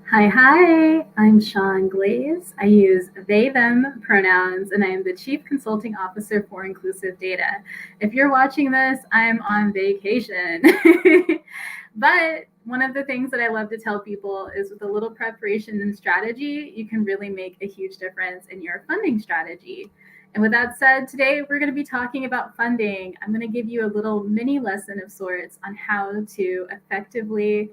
Hi, I'm Sean Glaze. I use they, them pronouns, and I am the Chief Consulting Officer for Inclusive Data. If you're watching this, I'm on vacation. But one of the things that I love to tell people is with a little preparation and strategy, you can really make a huge difference in your funding strategy. And with that said, today we're going to be talking about funding. I'm going to give you a little mini lesson of sorts on how to effectively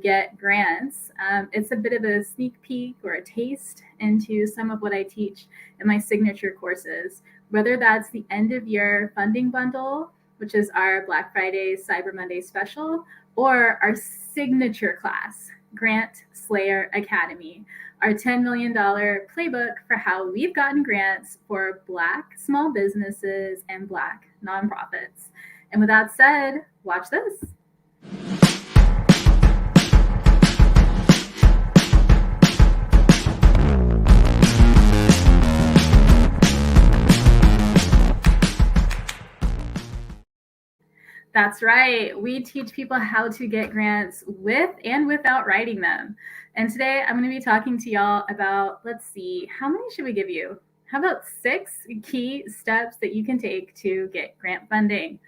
get grants. It's a bit of a sneak peek or a taste into some of what I teach in my signature courses, whether that's the end of year funding bundle, which is our Black Friday, Cyber Monday special, or our signature class, Grantslayer Academy, our $10 million playbook for how we've gotten grants for Black small businesses and Black nonprofits. And with that said, watch this. That's right. We teach people how to get grants with and without writing them. And today I'm going to be talking to y'all about, let's see, how many should we give you? How about 6 key steps that you can take to get grant funding?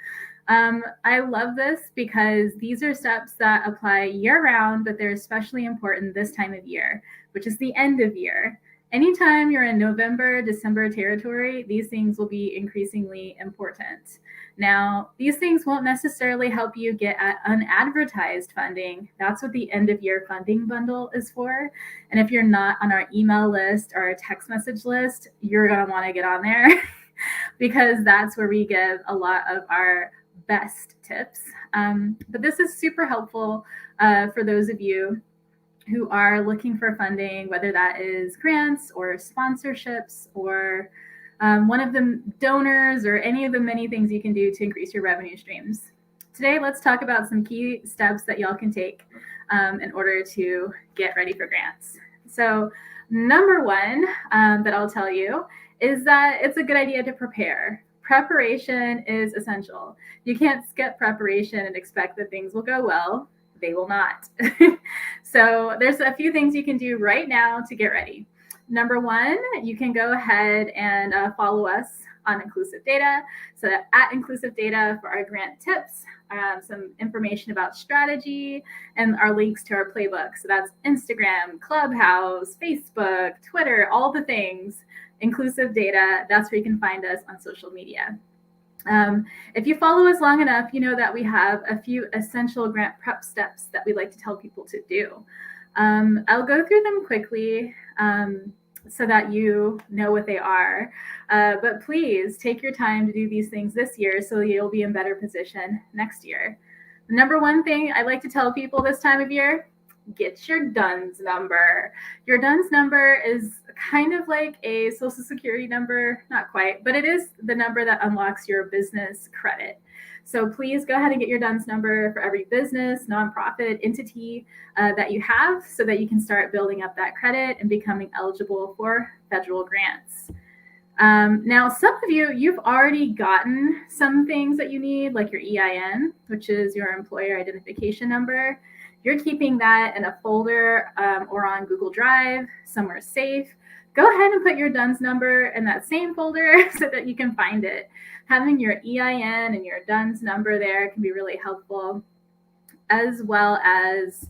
I love this because these are steps that apply year round, but they're especially important this time of year, which is the end of year. Anytime you're in November, December territory, these things will be increasingly important. Now, these things won't necessarily help you get at unadvertised funding. That's what the end of year funding bundle is for. And if you're not on our email list or our text message list, you're going to want to get on there because that's where we give a lot of our best tips. But this is super helpful for those of you who are looking for funding, whether that is grants or sponsorships or one of the donors or any of the many things you can do to increase your revenue streams. Today, let's talk about some key steps that y'all can take in order to get ready for grants. So number one that I'll tell you is that it's a good idea to prepare. Preparation is essential. You can't skip preparation and expect that things will go well. They will not. So there's a few things you can do right now to get ready. Number one, you can go ahead and follow us on Inclusive Data. So at Inclusive Data for our grant tips, some information about strategy, and our links to our playbook. So that's Instagram, Clubhouse, Facebook, Twitter, all the things. Inclusive Data, that's where you can find us on social media. If you follow us long enough, you know that we have a few essential grant prep steps that we like to tell people to do. I'll go through them quickly so that you know what they are. But please take your time to do these things this year so you'll be in better position next year. The number one thing I like to tell people this time of year, get your DUNS number. Your DUNS number is kind of like a social security number, not quite, but it is the number that unlocks your business credit. So please go ahead and get your DUNS number for every business, nonprofit, entity that you have so that you can start building up that credit and becoming eligible for federal grants. Now, some of you've already gotten some things that you need, like your EIN, which is your employer identification number. You're keeping that in a folder or on Google Drive, somewhere safe. Go ahead and put your DUNS number in that same folder so that you can find it. Having your EIN and your DUNS number there can be really helpful, as well as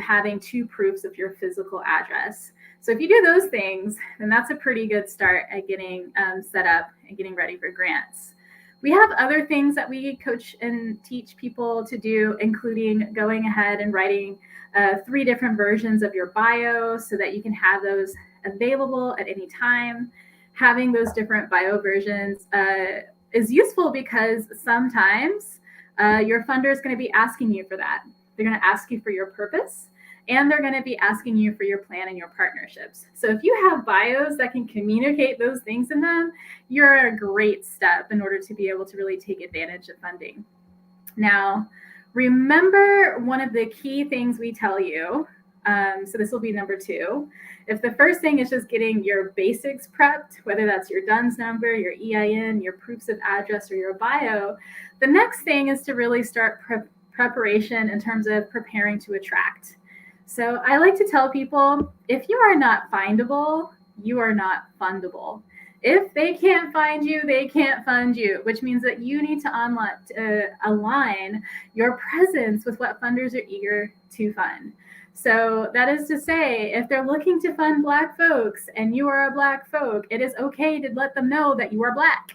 having 2 proofs of your physical address. So if you do those things, then that's a pretty good start at getting set up and getting ready for grants. We have other things that we coach and teach people to do, including going ahead and writing 3 different versions of your bio so that you can have those available at any time. Having those different bio versions is useful because sometimes your funder is going to be asking you for that. They're going to ask you for your purpose, and they're going to be asking you for your plan and your partnerships. So if you have bios that can communicate those things in them, you're a great step in order to be able to really take advantage of funding. Now, remember one of the key things we tell you, so this will be number 2. If the first thing is just getting your basics prepped, whether that's your DUNS number, your EIN, your proofs of address, or your bio, the next thing is to really start preparation in terms of preparing to attract. So I like to tell people, if you are not findable, you are not fundable. If they can't find you, they can't fund you, which means that you need to align your presence with what funders are eager to fund. So that is to say, if they're looking to fund Black folks and you are a Black folk, it is okay to let them know that you are Black.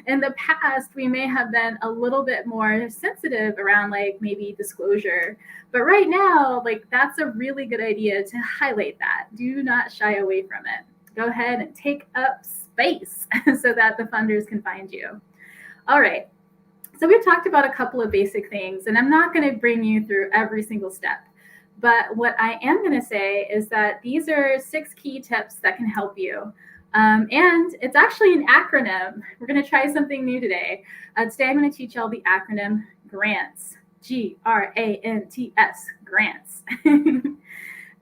In the past, we may have been a little bit more sensitive around like maybe disclosure. But right now, like that's a really good idea to highlight that. Do not shy away from it. Go ahead and take up space so that the funders can find you. All right. So we've talked about a couple of basic things, and I'm not going to bring you through every single step. But what I am going to say is that these are 6 key tips that can help you. And it's actually an acronym. We're going to try something new today. Today I'm going to teach y'all the acronym GRANTS. GRANTS, grants.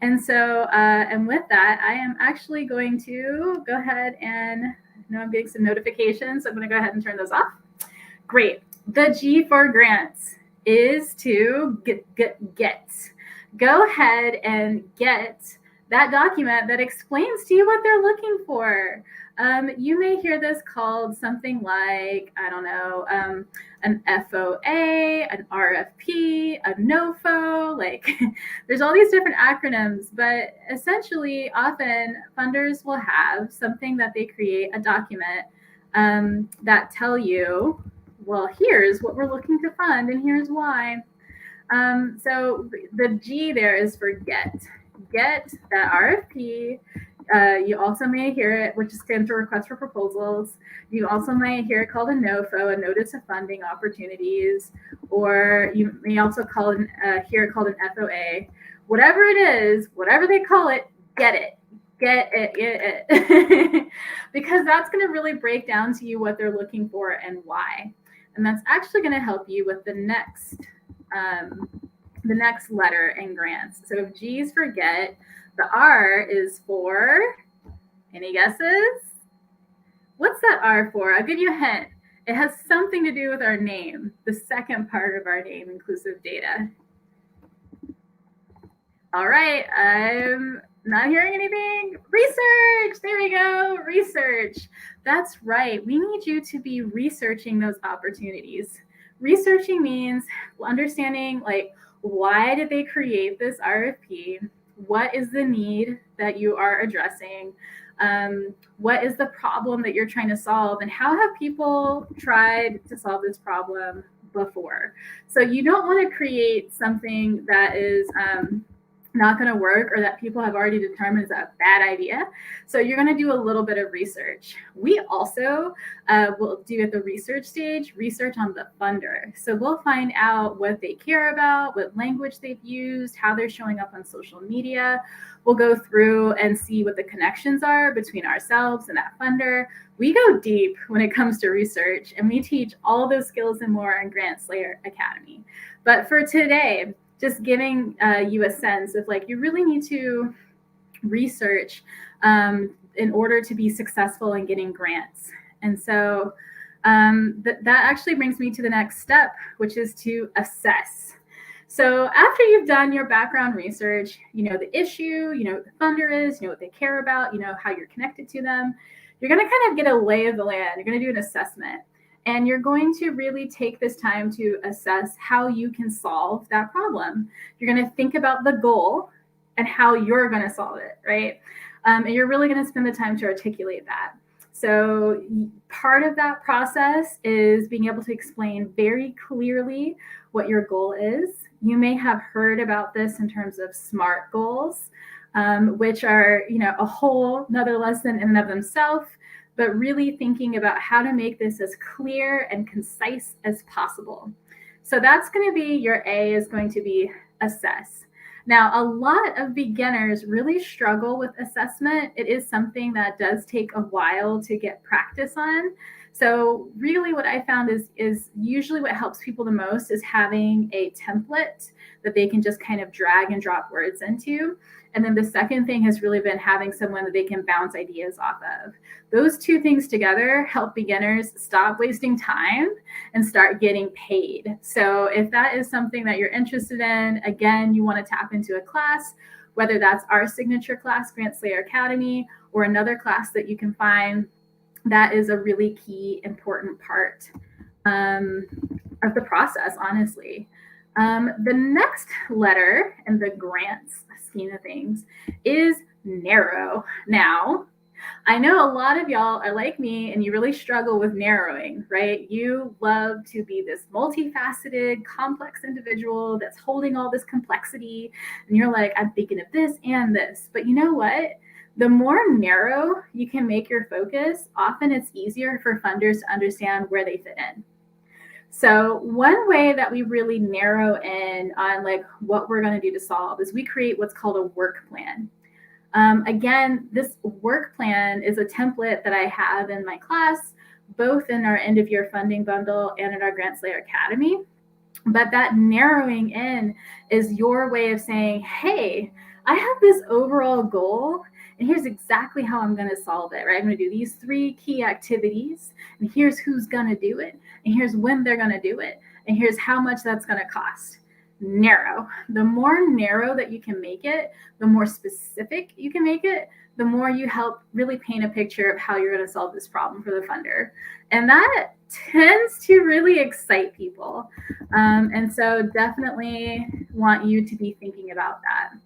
And so, and with that, I am actually going to go ahead and, I know I'm getting some notifications, so I'm going to go ahead and turn those off. Great. The G for grants is to get. Go ahead and get that document that explains to you what they're looking for. You may hear this called something like, I don't know, an FOA, an RFP, a NOFO, like there's all these different acronyms, but essentially often funders will have something that they create, a document that tell you, well, here's what we're looking to fund and here's why. So the G there is for get that RFP. You also may hear it, which stands for request for proposals. You also may hear it called a NOFO, a notice of funding opportunities, or you may also hear it called an FOA. Whatever it is, whatever they call it, get it. Get it. Because that's going to really break down to you what they're looking for and why. And that's actually going to help you with the next letter in grants. So if G is for get, the R is for, any guesses? What's that R for? I'll give you a hint. It has something to do with our name, the second part of our name, inclusive data. All right, I'm not hearing anything. Research, there we go, research. That's right, we need you to be researching those opportunities. Researching means understanding, like, why did they create this RFP? What is the need that you are addressing? What is the problem that you're trying to solve? And how have people tried to solve this problem before? So you don't want to create something that is not going to work or that people have already determined is a bad idea. So you're going to do a little bit of research. We also will do at the research stage, research on the funder. So we'll find out what they care about, what language they've used, how they're showing up on social media. We'll go through and see what the connections are between ourselves and that funder. We go deep when it comes to research, and we teach all those skills and more in Grantslayer Academy. But for today, just giving you a sense of, like, you really need to research in order to be successful in getting grants. And so that actually brings me to the next step, which is to assess. So after you've done your background research, you know the issue, you know what the funder is, you know what they care about, you know how you're connected to them, you're going to kind of get a lay of the land. You're going to do an assessment. And you're going to really take this time to assess how you can solve that problem. You're going to think about the goal and how you're going to solve it, right? And you're really going to spend the time to articulate that. So part of that process is being able to explain very clearly what your goal is. You may have heard about this in terms of SMART goals, which are, you know, a whole nother lesson in and of themselves, but really thinking about how to make this as clear and concise as possible. So that's going to be your A, is going to be assess. Now, a lot of beginners really struggle with assessment. It is something that does take a while to get practice on. So really what I found is usually what helps people the most is having a template that they can just kind of drag and drop words into. And then the second thing has really been having someone that they can bounce ideas off of. Those two things together help beginners stop wasting time and start getting paid. So if that is something that you're interested in, again, you want to tap into a class, whether that's our signature class, Grantslayer Academy, or another class that you can find, that is a really key, important part of the process, honestly. The next letter in the grants scheme of things is narrow. Now, I know a lot of y'all are like me and you really struggle with narrowing, right? You love to be this multifaceted, complex individual that's holding all this complexity. And you're like, I'm thinking of this and this. But you know what? The more narrow you can make your focus, often it's easier for funders to understand where they fit in. So one way that we really narrow in on like what we're going to do to solve is we create what's called a work plan. Again, this work plan is a template that I have in my class, both in our end of year funding bundle and in our Grantslayer Academy. But that narrowing in is your way of saying, hey, I have this overall goal, and here's exactly how I'm going to solve it, right? I'm going to do these 3 key activities, and here's who's going to do it, and here's when they're going to do it, and here's how much that's going to cost. Narrow. The more narrow that you can make it, the more specific you can make it, the more you help really paint a picture of how you're going to solve this problem for the funder. And that tends to really excite people. And so definitely want you to be thinking about that.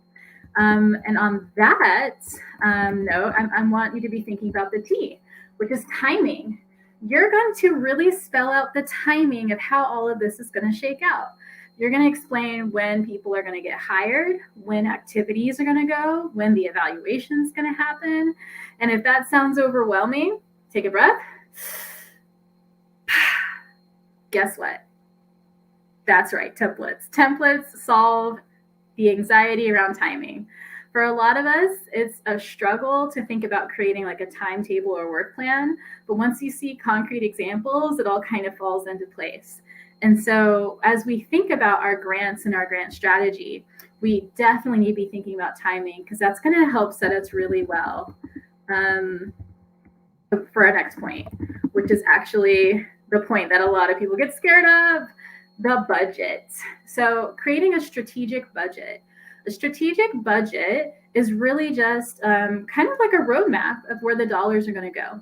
And on that note, I want you to be thinking about the T, which is timing. You're going to really spell out the timing of how all of this is going to shake out. You're going to explain when people are going to get hired, when activities are going to go, when the evaluation is going to happen. And if that sounds overwhelming, take a breath. Guess what? That's right, templates. Templates solve the anxiety around timing. For a lot of us, it's a struggle to think about creating like a timetable or work plan. But once you see concrete examples, it all kind of falls into place. And so as we think about our grants and our grant strategy, we definitely need to be thinking about timing because that's going to help set us really well for our next point, which is actually the point that a lot of people get scared of, the budget. So creating a strategic budget. A strategic budget is really just kind of like a roadmap of where the dollars are going to go.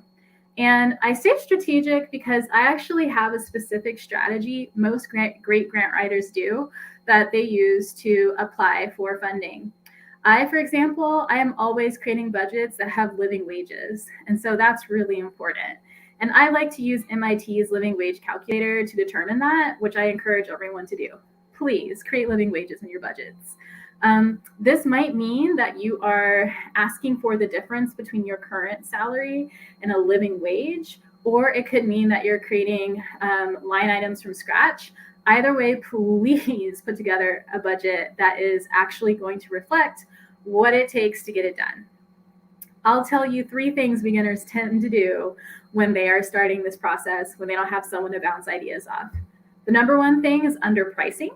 And I say strategic because I actually have a specific strategy most great grant writers do that they use to apply for funding. For example, I am always creating budgets that have living wages. And so that's really important. And I like to use MIT's living wage calculator to determine that, which I encourage everyone to do. Please create living wages in your budgets. This might mean that you are asking for the difference between your current salary and a living wage, or it could mean that you're creating line items from scratch. Either way, please put together a budget that is actually going to reflect what it takes to get it done. I'll tell you 3 things beginners tend to do when they are starting this process, when they don't have someone to bounce ideas off. The number 1 thing is underpricing.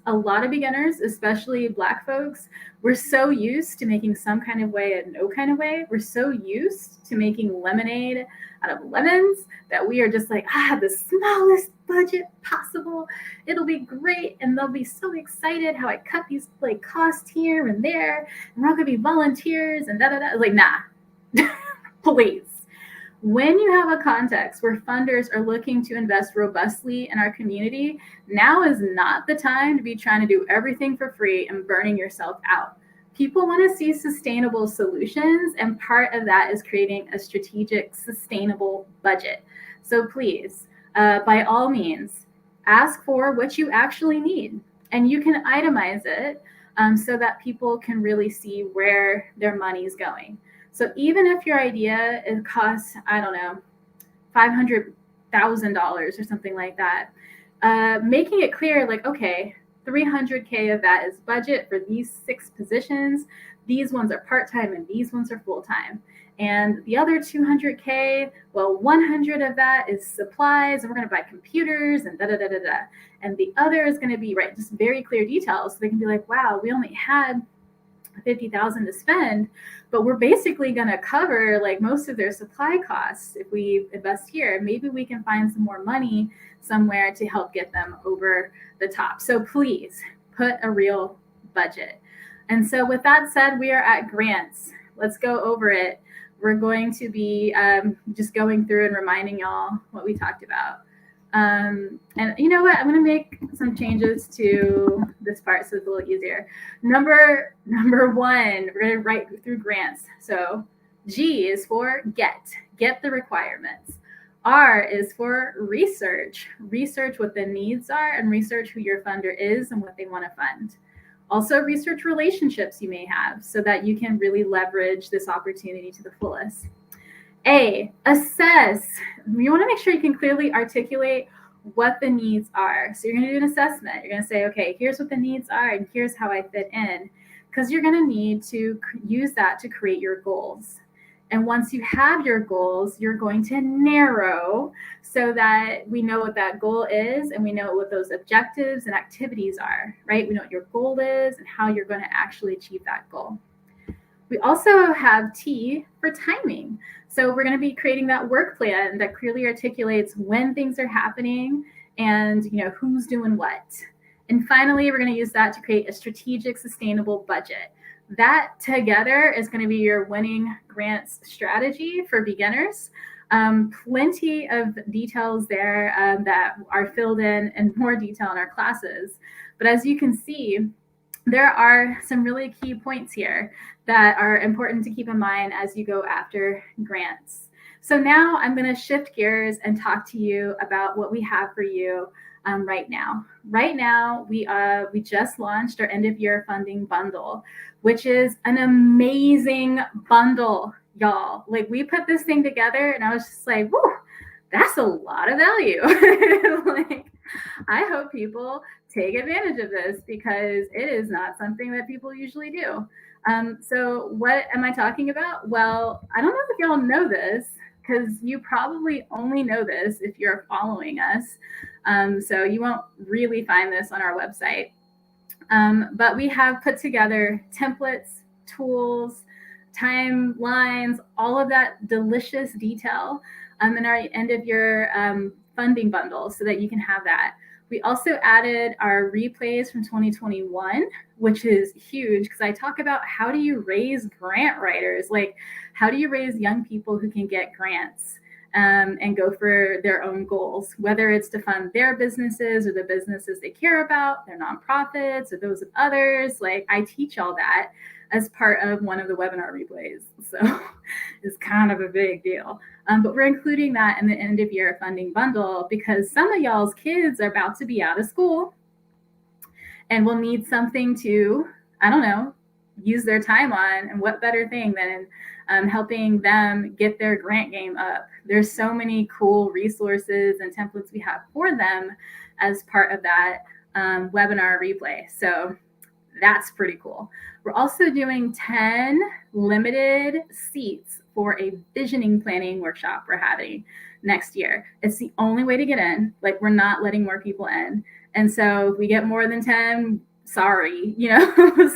A lot of beginners, especially Black folks, we're so used to making some kind of way and no kind of way. We're so used to making lemonade out of lemons that we are just like, the smallest budget possible. It'll be great. And they'll be so excited how I cut these like costs here and there. And we're all going to be volunteers and da-da-da. Like, nah, please. When you have a context where funders are looking to invest robustly in our community, now is not the time to be trying to do everything for free and burning yourself out. People want to see sustainable solutions, and part of that is creating a strategic, sustainable budget. So please, by all means, ask for what you actually need, and you can itemize it so that people can really see where their money is going. So even if your idea costs, I don't know, $500,000 or something like that, making it clear, like, okay, $300K of that is budget for these 6 positions. These ones are part-time and these ones are full-time. And the other 200K, well, 100 of that is supplies, and we're going to buy computers and da da da da da. And the other is going to be, right, just very clear details. So they can be like, wow, we only had 50,000 to spend, but we're basically going to cover like most of their supply costs if we invest here. Maybe we can find some more money somewhere to help get them over the top. So please put a real budget. And so with that said, we are at grants. Let's go over it. We're going to be just going through and reminding y'all what we talked about. And you know what? I'm going to make some changes to this part so it's a little easier. Number one, we're going to write through grants. So G is for get the requirements. R is for research what the needs are, and research who your funder is and what they want to fund. Also research relationships you may have so that you can really leverage this opportunity to the fullest. A, assess. You want to make sure you can clearly articulate what the needs are. So you're going to do an assessment. You're going to say, okay, here's what the needs are and here's how I fit in. Because you're going to need to use that to create your goals. And once you have your goals, you're going to narrow so that we know what that goal is and we know what those objectives and activities are, right? We know what your goal is and how you're going to actually achieve that goal. We also have T for timing. So we're going to be creating that work plan that clearly articulates when things are happening and who's doing what. And finally, we're going to use that to create a strategic, sustainable budget. That together is going to be your winning grants strategy for beginners. Plenty of details there that are filled in more detail in our classes. But as you can see, there are some really key points here that are important to keep in mind as you go after grants. So now I'm going to shift gears and talk to you about what we have for you right now. Right now, we just launched our end of year funding bundle, which is an amazing bundle, y'all. Like, we put this thing together and I was just like, whoo, that's a lot of value. Like, I hope people take advantage of this because it is not something that people usually do. So what am I talking about? Well, I don't know if y'all know this because you probably only know this if you're following us. So you won't really find this on our website. But we have put together templates, tools, timelines, all of that delicious detail in our end of year funding bundle so that you can have that. We also added our replays from 2021, which is huge because I talk about how do you raise grant writers? Like, how do you raise young people who can get grants and go for their own goals, whether it's to fund their businesses or the businesses they care about, their nonprofits or those of others. Like, I teach all that as part of one of the webinar replays. So it's kind of a big deal. But we're including that in the end of year funding bundle because some of y'all's kids are about to be out of school and will need something to, I don't know, use their time on. And what better thing than helping them get their grant game up. There's so many cool resources and templates we have for them as part of that webinar replay. So that's pretty cool. We're also doing 10 limited seats for a visioning planning workshop we're having next year. It's the only way to get in. Like, we're not letting more people in. And so if we get more than 10, sorry,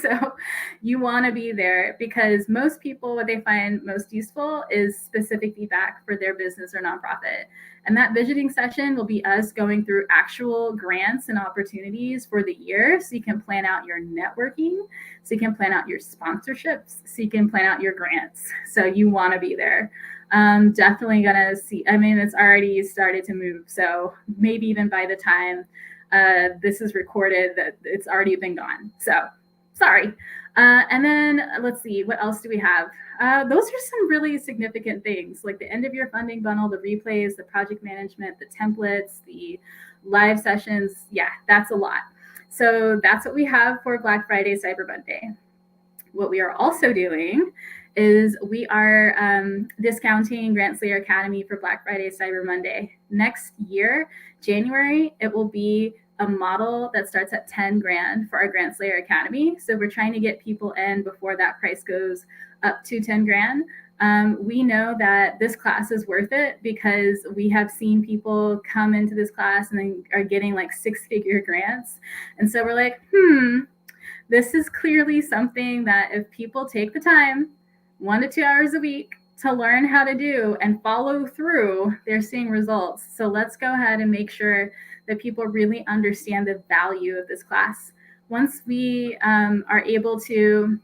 so you want to be there because most people, what they find most useful is specific feedback for their business or nonprofit. And that visioning session will be us going through actual grants and opportunities for the year. So you can plan out your networking, so you can plan out your sponsorships, so you can plan out your grants. So you want to be there. Definitely gonna see, it's already started to move. So maybe even by the time this is recorded that it's already been gone. So sorry. And then let's see, what else do we have? Those are some really significant things like the end of year funding bundle, the replays, the project management, the templates, the live sessions. Yeah, that's a lot. So that's what we have for Black Friday, Cyber Monday. What we are also doing is we are discounting Grantslayer Academy for Black Friday, Cyber Monday. Next year, January, it will be a model that starts at 10 grand for our Grantslayer Academy. So we're trying to get people in before that price goes up to 10 grand. We know that this class is worth it because we have seen people come into this class and then are getting like 6-figure grants. And so we're like, this is clearly something that if people take the time, 1 to 2 hours a week, to learn how to do and follow through, they're seeing results. So let's go ahead and make sure that people really understand the value of this class. Once we are able to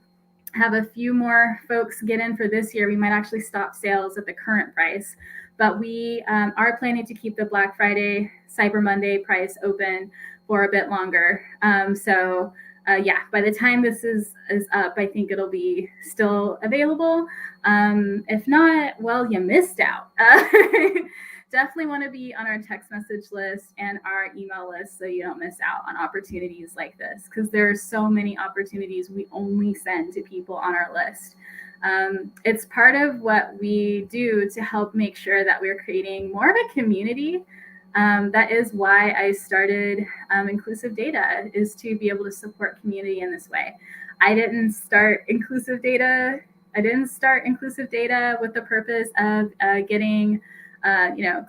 have a few more folks get in for this year, we might actually stop sales at the current price. But we are planning to keep the Black Friday, Cyber Monday price open for a bit longer. By the time this is up, I think it'll be still available. If not, well, you missed out. Definitely want to be on our text message list and our email list so you don't miss out on opportunities like this, because there are so many opportunities we only send to people on our list. It's part of what we do to help make sure that we're creating more of a community. That is why I started Inclusive Data, is to be able to support community in this way. I didn't start Inclusive Data with the purpose of getting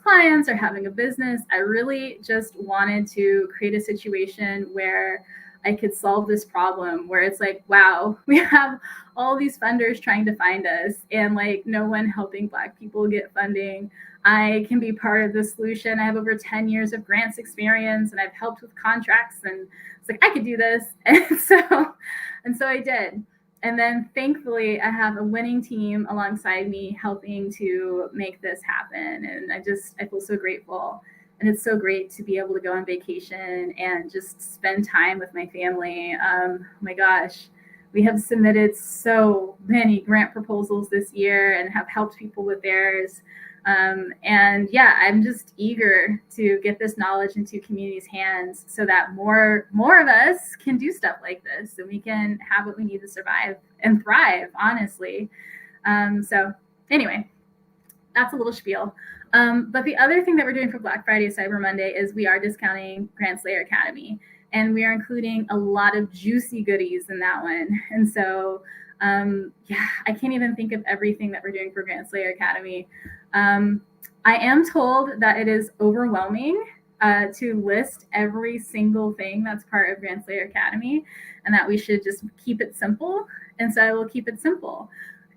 clients or having a business. I really just wanted to create a situation where I could solve this problem where it's like, wow, we have all these funders trying to find us and like no one helping Black people get funding. I can be part of the solution. I have over 10 years of grants experience and I've helped with contracts, and it's like, I could do this. And so I did. And then thankfully I have a winning team alongside me helping to make this happen. And I feel so grateful. And it's so great to be able to go on vacation and just spend time with my family. My gosh, we have submitted so many grant proposals this year and have helped people with theirs. I'm just eager to get this knowledge into community's hands so that more of us can do stuff like this and we can have what we need to survive and thrive, honestly. Anyway, that's a little spiel. But the other thing that we're doing for Black Friday, Cyber Monday, is we are discounting Grantslayer Academy, and we are including a lot of juicy goodies in that one. And so, I can't even think of everything that we're doing for Grantslayer Academy. I am told that it is overwhelming to list every single thing that's part of Grantslayer Academy, and that we should just keep it simple. And so I will keep it simple.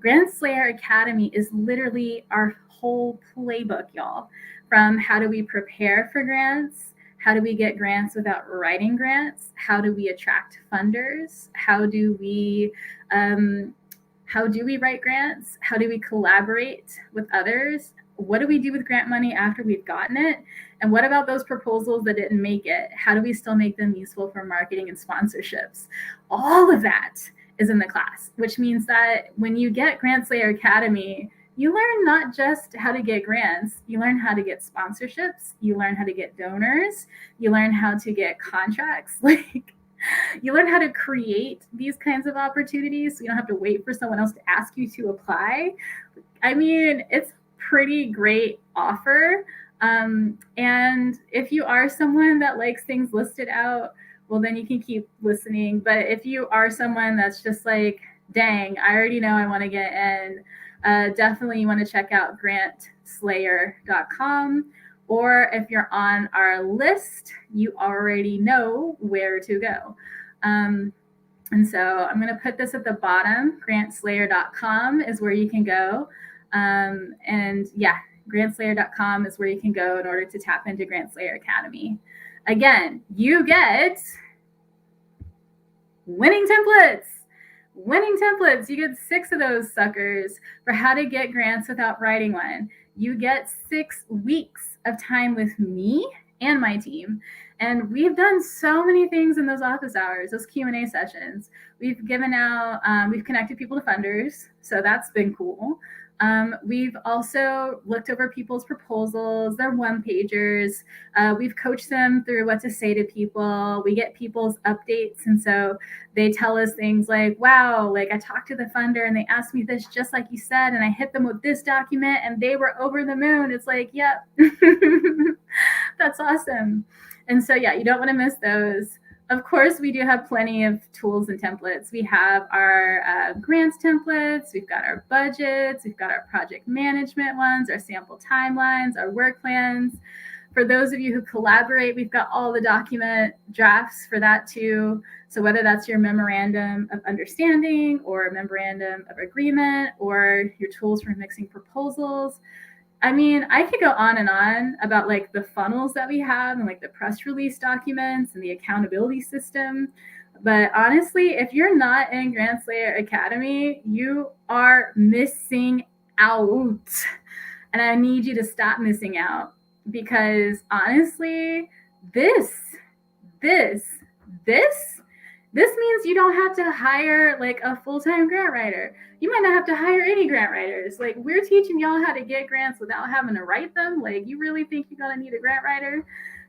Grantslayer Academy is literally our whole playbook, y'all. From how do we prepare for grants? How do we get grants without writing grants? How do we attract funders? How do we write grants? How do we collaborate with others? What do we do with grant money after we've gotten it? And what about those proposals that didn't make it? How do we still make them useful for marketing and sponsorships? All of that is in the class, which means that when you get Grantslayer Academy, you learn not just how to get grants, you learn how to get sponsorships, you learn how to get donors, you learn how to get contracts, you learn how to create these kinds of opportunities so you don't have to wait for someone else to ask you to apply. I mean, it's pretty great offer. And if you are someone that likes things listed out, well, then you can keep listening. But if you are someone that's just like, dang, I already know I want to get in, definitely you want to check out grantslayer.com. Or if you're on our list, you already know where to go. And so I'm going to put this at the bottom. Grantslayer.com is where you can go. Grantslayer.com is where you can go in order to tap into Grantslayer Academy. Again, you get winning templates. You get 6 of those suckers for how to get grants without writing one. You get 6 weeks of time with me and my team. And we've done so many things in those office hours, those Q&A sessions. We've given out, we've connected people to funders. So that's been cool. We've also looked over people's proposals, their one-pagers. We've coached them through what to say to people. We get people's updates. And so they tell us things like, wow, like I talked to the funder and they asked me this just like you said, and I hit them with this document and they were over the moon. It's like, yep. That's awesome. And so, yeah, you don't want to miss those. Of course, we do have plenty of tools and templates. We have our grants templates, we've got our budgets, we've got our project management ones, our sample timelines, our work plans. For those of you who collaborate, we've got all the document drafts for that too. So whether that's your memorandum of understanding or memorandum of agreement or your tools for mixing proposals, I mean, I could go on and on about like the funnels that we have and like the press release documents and the accountability system. But honestly, if you're not in Grantslayer Academy, you are missing out. And I need you to stop missing out because honestly, this means you don't have to hire like a full-time grant writer. You might not have to hire any grant writers. Like, we're teaching y'all how to get grants without having to write them. Like, you really think you're gonna need a grant writer?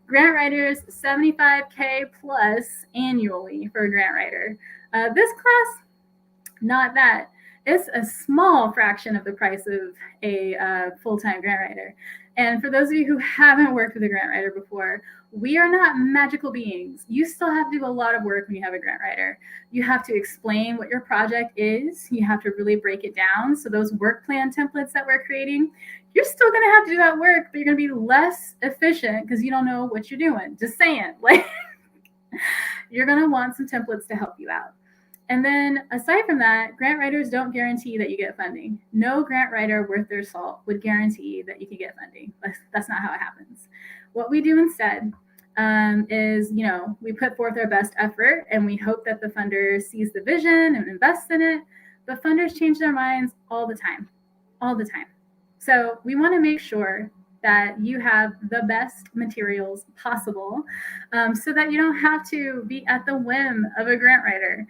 Grant writers, $75K plus annually for a grant writer. This class, not that. It's a small fraction of the price of a full-time grant writer. And for those of you who haven't worked with a grant writer before, we are not magical beings. You still have to do a lot of work when you have a grant writer. You have to explain what your project is. You have to really break it down. So those work plan templates that we're creating, you're still going to have to do that work, but you're going to be less efficient because you don't know what you're doing. Just saying. Like, you're going to want some templates to help you out. And then aside from that, grant writers don't guarantee that you get funding. No grant writer worth their salt would guarantee that you can get funding. That's not how it happens. What we do instead is, we put forth our best effort and we hope that the funder sees the vision and invests in it. But funders change their minds all the time. So we want to make sure that you have the best materials possible so that you don't have to be at the whim of a grant writer.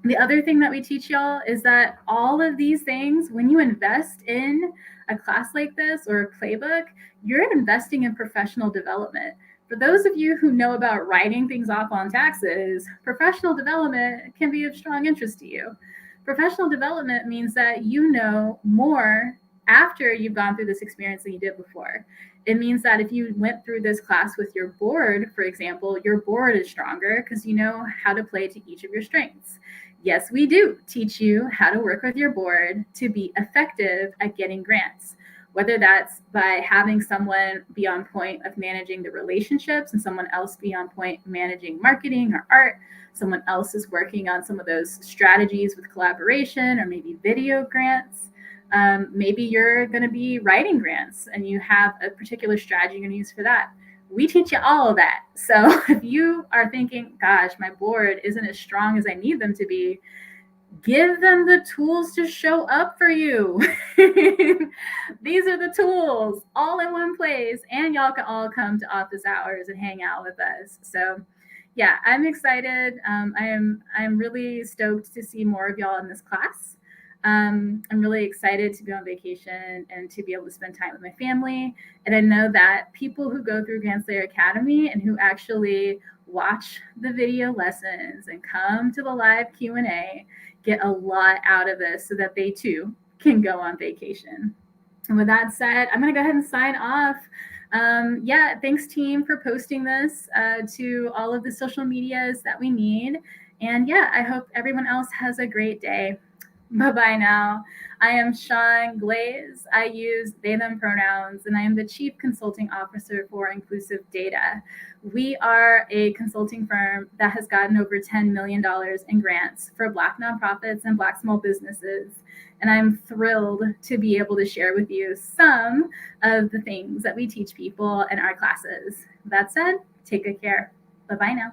The other thing that we teach y'all is that all of these things, when you invest in a class like this or a playbook, you're investing in professional development. For those of you who know about writing things off on taxes, professional development can be of strong interest to you. Professional development means that you know more after you've gone through this experience than you did before. It means that if you went through this class with your board, for example, your board is stronger because you know how to play to each of your strengths. Yes, we do teach you how to work with your board to be effective at getting grants, whether that's by having someone be on point of managing the relationships and someone else be on point managing marketing or art. Someone else is working on some of those strategies with collaboration or maybe video grants. Maybe you're going to be writing grants and you have a particular strategy you're going to use for that. We teach you all of that. So if you are thinking, gosh, my board isn't as strong as I need them to be, give them the tools to show up for you. These are the tools all in one place, and y'all can all come to office hours and hang out with us. So yeah, I'm excited. I'm really stoked to see more of y'all in this class. I'm really excited to be on vacation and to be able to spend time with my family. And I know that people who go through Grantslayer Academy and who actually watch the video lessons and come to the live Q&A get a lot out of this so that they too can go on vacation. And with that said, I'm going to go ahead and sign off. Thanks team for posting this to all of the social medias that we need. And I hope everyone else has a great day. Bye-bye now. I am Sean Glaze. I use they, them pronouns, and I am the Chief Consulting Officer for Inclusive Data. We are a consulting firm that has gotten over $10 million in grants for Black nonprofits and Black small businesses. And I'm thrilled to be able to share with you some of the things that we teach people in our classes. That said, take good care. Bye-bye now.